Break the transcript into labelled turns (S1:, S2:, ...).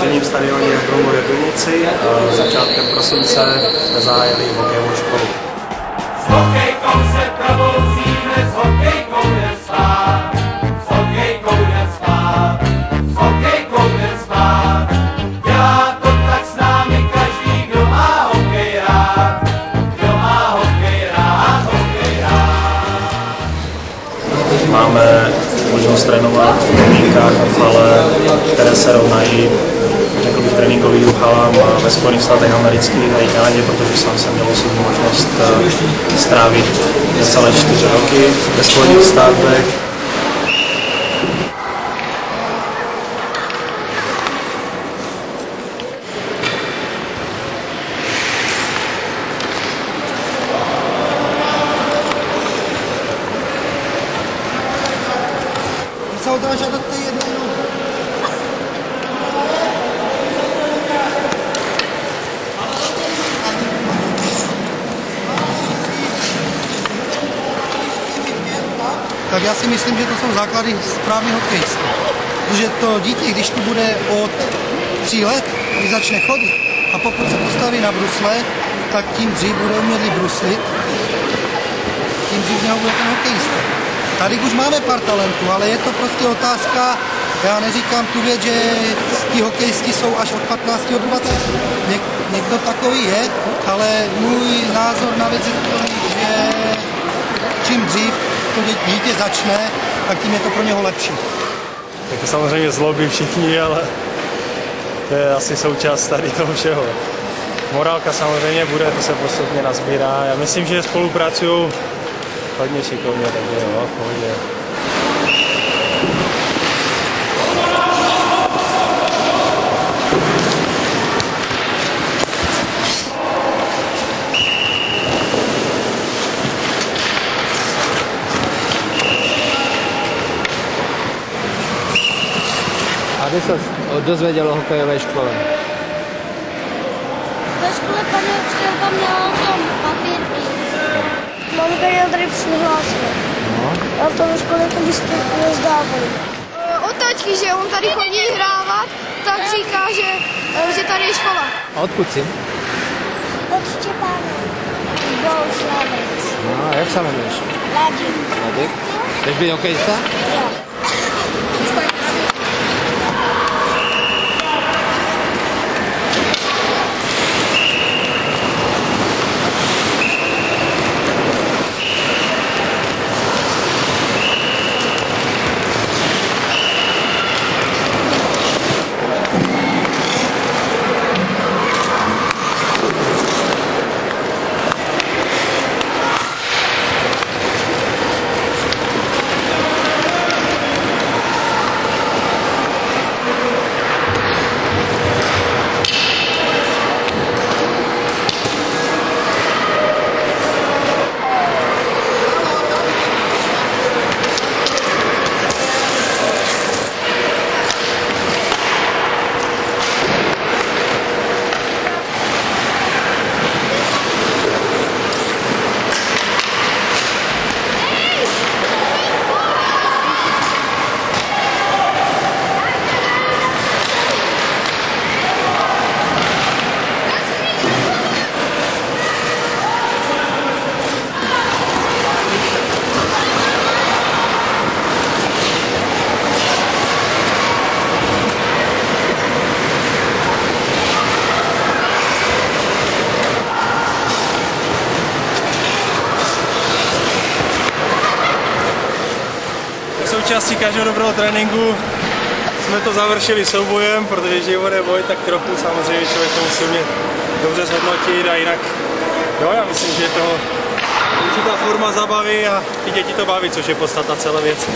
S1: sportovním stadioně v Brumově Pivnici. Začátkem prosince jsme zahájili hokejovou školu.
S2: S hokejkou se probouzíme, s hokejkou jdem spát, s hokejkou jdem spát, s hokejkou jdem spát. Dělá to tak s námi každý, kdo má hokej rád, kdo má hokej rád, hokej rád.
S1: Máme možnost trénovat v podmínkách v hale, které se rovnají, řekl bych, tréninkovým halám ve Spojených státech amerických a i Kanadě, protože sám jsem měl osobní možnost strávit necelé 4 roky ve Spojených státech.
S3: Se odrážet do té jedné nohy. Tak já si myslím, že to jsou základy správného hokejisty. Protože to dítě, když tu bude od 3 let, když začne chodit, a pokud se postaví na brusle, tak tím dřív bude umět bruslit, tím dřív něho bude ten hokejista. Tady už máme pár talentů, ale je to prostě otázka, já neříkám tu věc, že ti hokejisti jsou až od 15 do 20. Někdo takový je, ale můj názor na věc je takový, že čím dřív to dítě začne, tak tím je to pro něho lepší.
S4: Tak to samozřejmě zlobí všichni, ale to je asi součást tady toho všeho. Morálka samozřejmě bude, to se postupně nazbírá. Já myslím, že spolupracují hodně šikovně, takže jo, v pohodě.
S5: A kdy jsi dozvěděl o hokejové škole?
S6: Ve škole paní učitelka měla o tom papírky. Mamka mě tady přihlásila. A to ve škole to byste nezdávali. Od taťky, že on tady chodí hrávat, tak říká, že tady je škola.
S5: A odkud jsi?
S6: Od Štěpána. Bouslavec.
S5: No, a jak se jmenuješ?
S6: Ladik.
S5: Ladik? Chceš být hokejista?
S6: Jo.
S4: Součástí každého dobrého tréninku jsme to završili soubojem, protože život je boj, tak trochu samozřejmě člověk to musí umět dobře zhodnotit a jinak, jo, já myslím, že je to určitá forma zabavy a ty děti to baví, což je podstata celé věci.